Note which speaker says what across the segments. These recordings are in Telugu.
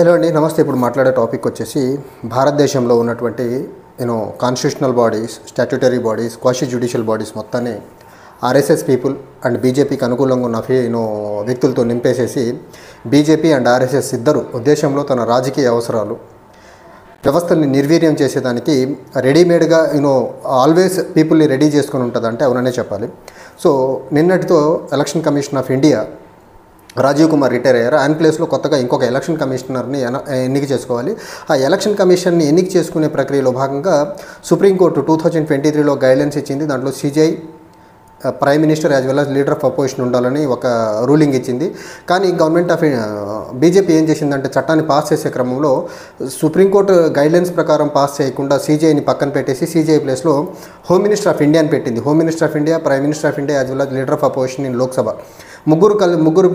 Speaker 1: హలో అండి, నమస్తే. ఇప్పుడు మాట్లాడే టాపిక్ వచ్చేసి భారతదేశంలో ఉన్నటువంటి constitutional bodies, statutory bodies, quasi judicial bodies మొత్తాన్ని ఆర్ఎస్ఎస్ పీపుల్ అండ్ బీజేపీకి అనుకూలంగా ఉన్న వ్యక్తులతో నింపేసేసి బీజేపీ అండ్ ఆర్ఎస్ఎస్ ఇద్దరు ఉద్దేశంలో తన రాజకీయ అవసరాలు వ్యవస్థల్ని నిర్వీర్యం చేసేదానికి రెడీమేడ్గా ఆల్వేస్ పీపుల్ని రెడీ చేసుకొని ఉంటుంది అంటే అవుననే చెప్పాలి. సో నిన్నటితో election commission of India Rajiv Kumar retire అయ్యారు. ఆయన ప్లేస్లో కొత్తగా ఇంకొక ఎలక్షన్ కమిషనర్ని ఎన్నిక చేసుకోవాలి. ఆ ఎలక్షన్ కమిషన్ని ఎన్నిక చేసుకునే ప్రక్రియలో భాగంగా సుప్రీంకోర్టు 2023లో గైడ్లైన్స్ ఇచ్చింది. దాంట్లో CJI, prime minister as well as leader of opposition ఉండాలని ఒక రూలింగ్ ఇచ్చింది. కానీ గవర్నమెంట్ ఆఫ్ బీజేపీ ఏం చేసిందంటే చట్టాన్ని పాస్ చేసే క్రమంలో సుప్రీంకోర్టు గైడ్లైన్స్ ప్రకారం పాస్ చేయకుండా సిజేఐని పక్కన పెట్టేసి సిజేఐ ప్లేస్లో హోమ్ మినిస్టర్ ఆఫ్ ఇండియా అని పెట్టింది. Home minister of India, prime minister of India as well as leader of opposition in Lok Sabha ముగ్గురు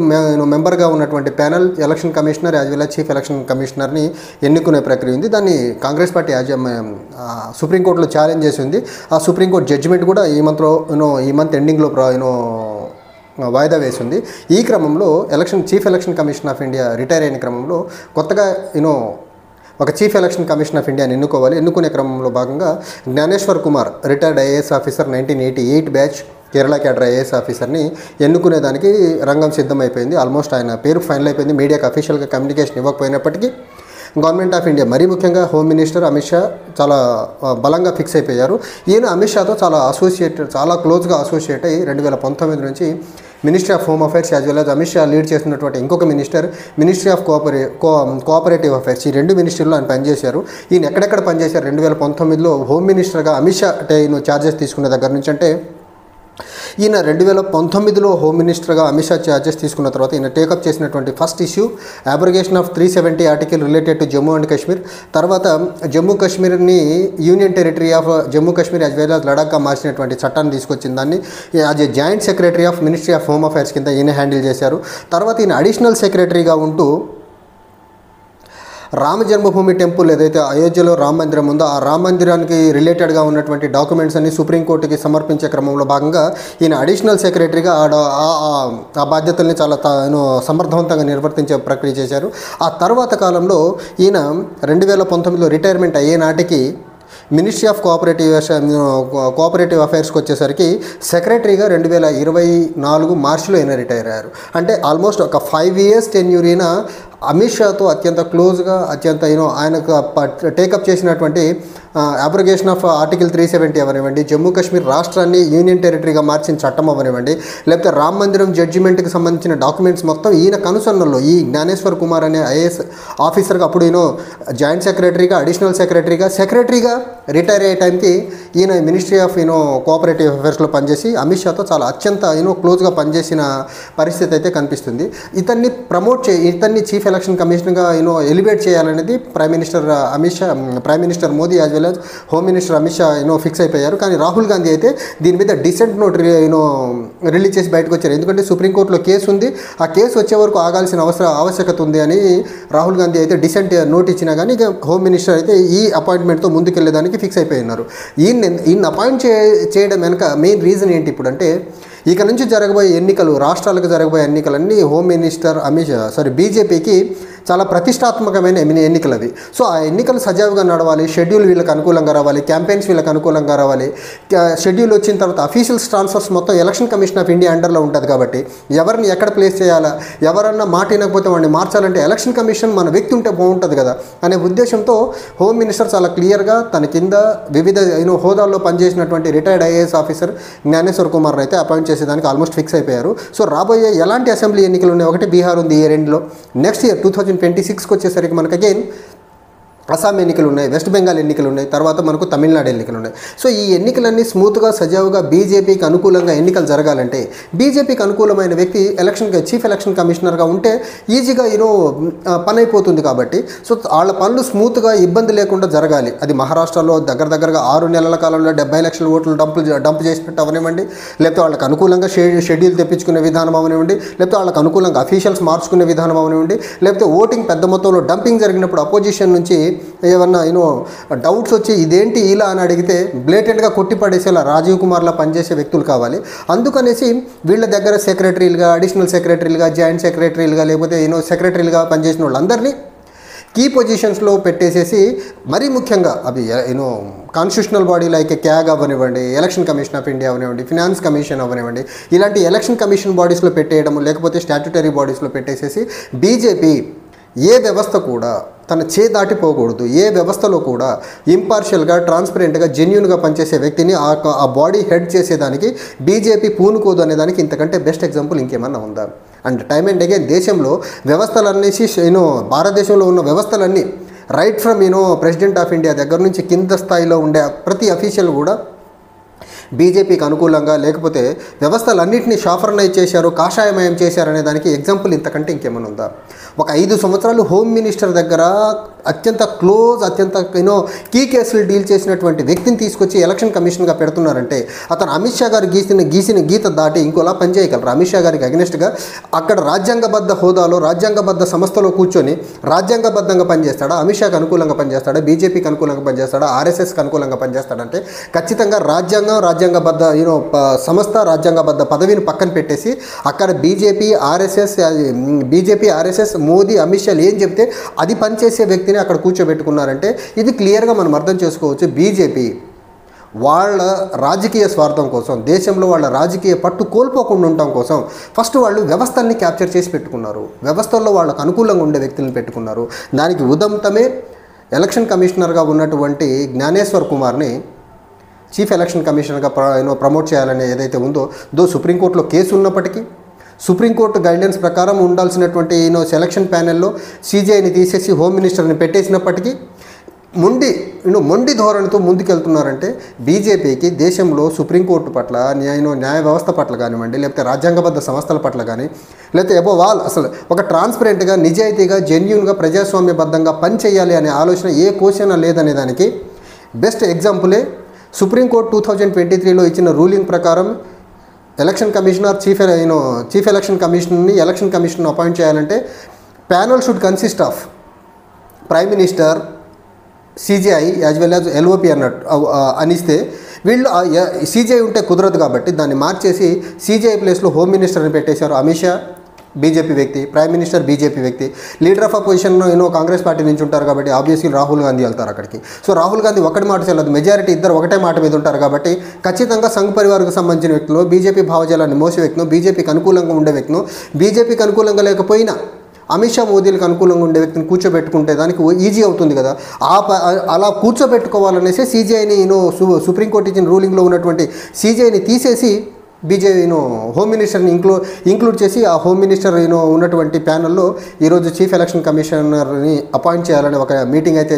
Speaker 1: మెంబర్గా ఉన్నటువంటి panel election commissioner as well as chief election కమిషనర్ని ఎన్నుకునే ప్రక్రియ ఉంది. దాన్ని కాంగ్రెస్ పార్టీ సుప్రీంకోర్టులో ఛాలెంజ్ చేసి ఉంది. ఆ సుప్రీంకోర్టు జడ్జిమెంట్ కూడా ఈ మంత్ ఎండింగ్లో వాయిదా వేసింది. ఈ క్రమంలో chief election commission of India retire అయిన క్రమంలో కొత్తగా ఒక చీఫ్ ఎలక్షన్ కమిషన్ ఆఫ్ ఇండియాని ఎన్నుకునే క్రమంలో భాగంగా Gyaneshwar Kumar, retired IAS officer, 1988 batch, Kerala cadre IAS ఆఫీసర్ని ఎన్నుకునేదానికి రంగం సిద్ధమైపోయింది. ఆల్మోస్ట్ ఆయన పేరు ఫైనల్ అయిపోయింది. మీడియాకి అఫీషియల్గా కమ్యూనికేషన్ ఇవ్వకపోయినప్పటికీ గవర్నమెంట్ ఆఫ్ ఇండియా, మరీ ముఖ్యంగా హోమ్ మినిస్టర్ అమిత్ షా చాలా బలంగా ఫిక్స్ అయిపోయారు. ఈయన అమిత్ షాతో చాలా క్లోజ్గా అసోసియేట్ అయ్యి 2019 నుంచి ministry of home affairs as well as Amit Shah lead చేసినటువంటి ఇంకొక మినిస్ట్రీ ఆఫ్ కోఆపరేటివ్ అఫైర్స్, ఈ రెండు మినిస్ట్రీలో ఆయన పనిచేశారు. ఈయన ఎక్కడెక్కడ పనిచేశారు? 2019లో హోమ్ మినిస్టర్గా అమిత్ షా ఛార్జెస్ తీసుకునే దగ్గర నుంచి, అంటే ఈయన 2019లో హోమ్ మినిస్టర్గా అమిత్ షా ఛార్జెస్ తీసుకున్న తర్వాత ఈయన టేకప్ చేసినటువంటి first issue abrogation of 370 article related to Jammu and Kashmir. తర్వాత జమ్మూ కాశ్మీర్ని union territory of Jammu Kashmir as well as లడాఖ్గా మార్చినటువంటి చట్టాన్ని తీసుకొచ్చిన దాన్ని as a joint secretary of ministry of home affairs కింద ఈయన హ్యాండిల్ చేశారు. తర్వాత ఈయన అడిషనల్ సెక్రటరీగా ఉంటూ రామ జన్మభూమి టెంపుల్ ఏదైతే అయోధ్యలో రామ మందిరం ఉందో ఆ రామ మందిరానికి రిలేటెడ్గా ఉన్నటువంటి డాక్యుమెంట్స్ అన్ని సుప్రీంకోర్టుకి సమర్పించే క్రమంలో భాగంగా ఈయన అడిషనల్ సెక్రటరీగా ఆ బాధ్యతల్ని చాలా సమర్థవంతంగా నిర్వర్తించే ప్రక్రియ చేశారు. ఆ తర్వాత కాలంలో ఈయన 2019లో రిటైర్మెంట్ అయ్యే నాటికి మినిస్ట్రీ ఆఫ్ కోఆపరేటివ్ అఫైర్స్కి వచ్చేసరికి సెక్రటరీగా 2024 మార్చిలో ఈయన రిటైర్ అయ్యారు. అంటే ఆల్మోస్ట్ ఒక 5 years టెన్యూర్ ఈయన అమిత్ షాతో అత్యంత క్లోజ్గా ఆయనకు టేకప్ చేసినటువంటి అబ్రిగేషన్ ఆఫ్ ఆర్టికల్ 370 అవనివ్వండి, జమ్మూ కాశ్మీర్ రాష్ట్రాన్ని యూనియన్ టెరిటరీగా మార్చిన చట్టం అవనివ్వండి, లేకపోతే రామ మందిరం జడ్జిమెంట్కి సంబంధించిన డాక్యుమెంట్స్ మొత్తం ఈయన కనుసన్నల్లో ఈ జ్ఞానేశ్వర్ కుమార్ అనే ఐఏఎస్ ఆఫీసర్గా అప్పుడు జాయింట్ సెక్రటరీగా, అడిషనల్ సెక్రటరీగా రిటైర్ అయ్యే టైంకి ఈయన మినిస్ట్రీ ఆఫ్ కోఆపరేటివ్ అఫైర్స్లో పనిచేసి అమిత్ షాతో చాలా అత్యంత క్లోజ్గా పనిచేసిన పరిస్థితి అయితే కనిపిస్తుంది. ఇతన్ని చీఫ్ ఎలక్షన్ కమిషన్గా ఎలివేట్ చేయాలనేది prime minister Modi as well as home minister Amit Shah fix అయిపోయారు. కానీ రాహుల్ గాంధీ అయితే దీని మీద డిసెంట్ నోట్ రిలీజ్ చేసి బయటకు వచ్చారు. ఎందుకంటే సుప్రీంకోర్టులో కేసు ఉంది, ఆ కేసు వచ్చే వరకు ఆగాల్సిన ఆవశ్యకత ఉంది అని రాహుల్ గాంధీ అయితే డిసెంట్ నోట్ ఇచ్చినా కానీ ఇక హోమ్ మినిస్టర్ అయితే ఈ అపాయింట్మెంట్తో ముందుకెళ్లేదానికి ఫిక్స్ అయిపోయినారు. ఈయన అపాయింట్ చేయడం వెనక మెయిన్ రీజన్ ఏంటి ఇప్పుడు అంటే, ఇక నుంచి జరగబోయే ఎన్నికలు, రాష్ట్రాలకు జరగబోయే ఎన్నికలన్నీ హోమ్ మినిస్టర్ బీజేపీకి చాలా ప్రతిష్టాత్మకమైన ఎన్నికలు అవి. సో ఆ ఎన్నికలు సజావుగా నడవాలి, షెడ్యూల్ వీళ్ళకి అనుకూలంగా రావాలి, క్యాంపెయిన్స్ వీళ్ళకి అనుకూలంగా రావాలి. షెడ్యూల్ వచ్చిన తర్వాత అఫీషియల్స్ ట్రాన్స్ఫర్స్ మొత్తం ఎలక్షన్ కమిషన్ ఆఫ్ ఇండియా అండర్లో ఉంటుంది కాబట్టి ఎవరిని ఎక్కడ ప్లేస్ చేయాలా, ఎవరన్నా మాట వినకపోతే వాడిని మార్చాలంటే ఎలక్షన్ కమిషన్ మన వ్యక్తి ఉంటే బాగుంటుంది కదా అనే ఉద్దేశంతో హోమ్ మినిస్టర్ చాలా క్లియర్గా తన కింద వివిధ హోదాల్లో పనిచేసినటువంటి రిటైర్డ్ ఐఏఎస్ ఆఫీసర్ జ్ఞానేశ్వర్ కుమార్ని అయితే అపాయింట్ చేసేదానికి ఆల్మోస్ట్ ఫిక్స్ అయిపోయారు. సో రాబోయే ఎలాంటి అసెంబ్లీ ఎన్నికలు ఉన్నాయి, ఒకటి బీహార్ ఉంది ఈ రెండులో, నెక్స్ట్ ఇయర్ 2026కి వచ్చేసరికి మనకు అగైన్ అస్సాం ఎన్నికలు ఉన్నాయి, వెస్ట్ బెంగాల్ ఎన్నికలు ఉన్నాయి, తర్వాత మనకు తమిళనాడు ఎన్నికలు ఉన్నాయి. సో ఈ ఎన్నికలన్నీ స్మూత్గా సజావుగా బీజేపీకి అనుకూలంగా ఎన్నికలు జరగాలంటే బీజేపీకి అనుకూలమైన వ్యక్తి చీఫ్ ఎలక్షన్ కమిషనర్గా ఉంటే ఈజీగా పని అయిపోతుంది. కాబట్టి సో వాళ్ళ పనులు స్మూత్గా ఇబ్బంది లేకుండా జరగాలి. అది మహారాష్ట్రలో దగ్గరగా 6 నెలల కాలంలో 70 లక్షల ఓట్లు డంప్ చేసినట్టు అవనివ్వండి, లేకపోతే వాళ్ళకి అనుకూలంగా షెడ్యూల్ తెప్పించుకునే విధానం అవనివ్వండి, లేకపోతే వాళ్ళకి అనుకూలంగా అఫీషియల్స్ మార్చుకునే విధానం అవనివ్వండి, లేకపోతే ఓటింగ్ పెద్ద మొత్తంలో డంపింగ్ జరిగినప్పుడు అపోజిషన్ నుంచి ఏమన్నా డౌట్స్ వచ్చి ఇదేంటి ఇలా అని అడిగితే బ్లేటెంట్గా కొట్టిపడేసేలా రాజీవ్ కుమార్లా పనిచేసే వ్యక్తులు కావాలి. అందుకనేసి వీళ్ళ దగ్గర సెక్రటరీలుగా, అడిషనల్ సెక్రటరీలుగా, జాయింట్ సెక్రటరీలుగా, లేకపోతే సెక్రటరీలుగా పనిచేసిన వాళ్ళందరినీ కీ పొజిషన్స్లో పెట్టేసేసి మరీ ముఖ్యంగా అవి you know constitutional body like CAG అవ్వనివ్వండి, ఎలక్షన్ కమిషన్ ఆఫ్ ఇండియా అవనివ్వండి, ఫినాన్స్ కమిషన్ అవ్వనివ్వండి, ఇలాంటి ఎలక్షన్ కమిషన్ బాడీస్లో పెట్టేయడం, లేకపోతే స్టాట్యుటరీ బాడీస్లో పెట్టేసేసి బీజేపీ ఏ వ్యవస్థ కూడా తన దాటిపోకూడదు, ఏ వ్యవస్థలో కూడా ఇంపార్షియల్గా, ట్రాన్స్పరెంట్గా, జెన్యూన్గా పనిచేసే వ్యక్తిని ఆ బాడీ హెడ్ చేసేదానికి బీజేపీ పూనుకోదు అనేదానికి ఇంతకంటే బెస్ట్ ఎగ్జాంపుల్ ఇంకేమన్నా ఉందా? అండ్ టైమ్ అండ్ అగైన్ దేశంలో వ్యవస్థలన్నీ భారతదేశంలో ఉన్న వ్యవస్థలన్నీ right from president of India దగ్గర నుంచి కింద స్థాయిలో ఉండే ప్రతి అఫీషియల్ కూడా బీజేపీకి అనుకూలంగా, లేకపోతే వ్యవస్థలన్నింటినీ షాఫర్నైజ్ చేశారు, కాషాయమయం చేశారు అనే దానికి ఎగ్జాంపుల్ ఇంతకంటే ఇంకేమైనా ఉందా? ఒక 5 సంవత్సరాలు హోమ్ మినిస్టర్ దగ్గర అత్యంత క్లోజ్, అత్యంత కీ కేసులు డీల్ చేసినటువంటి వ్యక్తిని తీసుకొచ్చి ఎలక్షన్ కమిషన్గా పెడుతున్నారంటే అతను అమిత్ షా గారు గీసిన గీత దాటి ఇంకోలా పనిచేయగలరు. అమిత్ షా గారికి అగెనిస్ట్గా అక్కడ రాజ్యాంగబద్ధ హోదాలో, రాజ్యాంగబద్ధ సంస్థలో కూర్చొని రాజ్యాంగబద్ధంగా పనిచేస్తాడా? అమిత్ షాకి అనుకూలంగా పనిచేస్తాడా? బీజేపీకి అనుకూలంగా పనిచేస్తాడా? ఆర్ఎస్ఎస్కి అనుకూలంగా పనిచేస్తాడంటే ఖచ్చితంగా రాజ్యాంగబద్ధ సంస్థ, రాజ్యాంగబద్ధ పదవిని పక్కన పెట్టేసి అక్కడ బీజేపీ, ఆర్ఎస్ఎస్, మోదీ, అమిత్ షాలు ఏం చెప్తే అది పనిచేసే వ్యక్తిని అక్కడ కూర్చోబెట్టుకున్నారంటే ఇది క్లియర్గా మనం అర్థం చేసుకోవచ్చు. బీజేపీ వాళ్ళ రాజకీయ స్వార్థం కోసం, దేశంలో వాళ్ళ రాజకీయ పట్టు కోల్పోకుండా ఉండటం కోసం ఫస్ట్ వాళ్ళు వ్యవస్థల్ని క్యాప్చర్ చేసి పెట్టుకున్నారు, వ్యవస్థల్లో వాళ్ళకు అనుకూలంగా ఉండే వ్యక్తులను పెట్టుకున్నారు. దానికి ఉదంతమే ఎలక్షన్ కమిషనర్గా ఉన్నటువంటి జ్ఞానేశ్వర్ కుమార్ని చీఫ్ ఎలక్షన్ కమిషనర్గా ప్రమోట్ చేయాలని ఏదైతే ఉందో, సుప్రీంకోర్టులో కేసు ఉన్నప్పటికీ, సుప్రీంకోర్టు గైడ్లైన్స్ ప్రకారం ఉండాల్సినటువంటి సెలక్షన్ ప్యానెల్లో సీజీఐని తీసేసి హోమ్ మినిస్టర్ని పెట్టేసినప్పటికీ మొండి ధోరణితో ముందుకెళ్తున్నారంటే బీజేపీకి దేశంలో సుప్రీంకోర్టు పట్ల, న్యాయ వ్యవస్థ పట్ల కానివ్వండి, లేకపోతే రాజ్యాంగబద్ధ సంస్థల పట్ల కానీ, లేకపోతే అబోవ్ ఆల్ అసలు ఒక ట్రాన్స్పరెంట్గా, నిజాయితీగా, జెన్యూన్గా, ప్రజాస్వామ్యబద్ధంగా పనిచేయాలి అనే ఆలోచన ఏ క్వశ్చన్ లేదనే దానికి బెస్ట్ ఎగ్జాంపులే సుప్రీంకోర్టు 2023లో ఇచ్చిన రూలింగ్ ప్రకారం ఎలక్షన్ కమిషనర్, చీఫ్ ఎలక్షన్ కమిషన్ని అపాయింట్ చేయాలంటే panel should consist of prime minister, CJI as well as LOP అనిస్తే వీళ్ళు సీజీఐ ఉంటే కుదరదు కాబట్టి దాన్ని మార్చేసి సీజీఐ ప్లేస్లో హోమ్ మినిస్టర్ని పెట్టేశారు. అమిత్ షా బీజేపీ వ్యక్తి, ప్రైమ్ మినిస్టర్ బీజేపీ వ్యక్తి, leader of opposition Congress party నుంచి ఉంటారు కాబట్టి ఆబ్వియస్లీ రాహుల్ గాంధీ వెళ్తారు అక్కడికి. సో రాహుల్ గాంధీ ఒకటి మాట చెల్లదు, మెజారిటీ ఇద్దరు ఒకటే మాట మీద ఉంటారు కాబట్టి ఖచ్చితంగా సంఘ్ పరివార్కు సంబంధించిన వ్యక్తులు, బీజేపీ భావజాలాన్ని మోసే వ్యక్తులు, బీజేపీకి అనుకూలంగా ఉండే వ్యక్తులు, బీజేపీకి అనుకూలంగా లేకపోయినా అమిత్ షా, మోదీలకు అనుకూలంగా ఉండే వ్యక్తిని కూర్చోబెట్టుకుంటే దానికి ఈజీ అవుతుంది కదా. అలా కూర్చోబెట్టుకోవాలనేసి సీజీఐని సుప్రీంకోర్టు ఇచ్చిన రూలింగ్లో ఉన్నటువంటి సీజీఐని తీసేసి బీజేపీ హోమ్ మినిస్టర్ని ఇంక్లూడ్ చేసి ఆ హోమ్ మినిస్టర్ ఉన్నటువంటి ప్యానల్లో ఈరోజు చీఫ్ ఎలక్షన్ కమిషనర్ని అపాయింట్ చేయాలని ఒక మీటింగ్ అయితే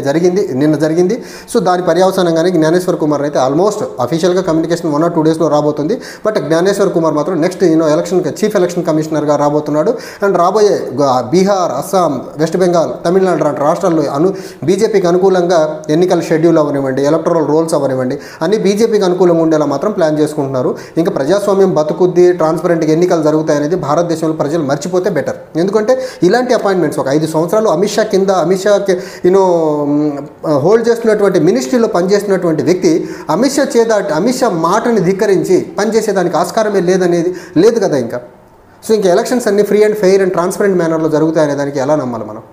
Speaker 1: నిన్న జరిగింది. సో దాని పర్యవసానంగానే జ్ఞానేశ్వర్ కుమార్ అయితే ఆల్మోస్ట్ అఫీషియల్గా కమ్యూనికేషన్ 1 or 2 డేస్లో రాబోతుంది. బట్ జ్ఞానేశ్వర్ కుమార్ మాత్రం నెక్స్ట్ చీఫ్ ఎలక్షన్ కమిషనర్గా రాబోతున్నాడు. అండ్ రాబోయే బీహార్, అస్సాం, వెస్ట్ బెంగాల్, తమిళనాడు లాంటి రాష్ట్రాల్లో బీజేపీకి అనుకూలంగా ఎన్నికల షెడ్యూల్ అవనివ్వండి, ఎలక్టరల్ రోల్స్ అవనివ్వండి, అన్ని బీజేపీకి అనుకూలంగా ఉండేలా మాత్రం ప్లాన్ చేసుకుంటున్నారు. ఇంకా ప్రజాస్వామ్యం బతుకుద్ది, ట్రాన్స్పరెంట్గా ఎన్నికలు జరుగుతాయనేది భారతదేశంలో ప్రజలు మర్చిపోతే బెటర్. ఎందుకంటే ఇలాంటి అపాయింట్మెంట్స్ ఒక 5 సంవత్సరాలు అమిత్ షాకి హోల్డ్ చేస్తున్నటువంటి మినిస్ట్రీలో పనిచేస్తున్నటువంటి వ్యక్తి అమిత్ షా మాటని ధిక్కరించి పనిచేసేదానికి ఆస్కారమే లేదు కదా ఇంకా. సో ఇంకా ఎలక్షన్స్ అన్ని free and fair and transparent మేనర్లో జరుగుతాయనే దానికి ఎలా నమ్మాలి మనం?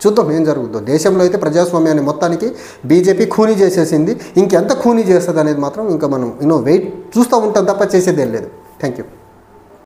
Speaker 1: చూద్దాం ఏం జరుగుతుందో. దేశంలో అయితే ప్రజాస్వామ్యాన్ని మొత్తానికి బీజేపీ ఖూనీ చేసేసింది. ఇంకెంత ఖూనీ చేస్తుంది అనేది మాత్రం ఇంకా మనం వెయిట్ చూస్తూ ఉంటాం తప్ప చేసేదేం లేదు. Thank you.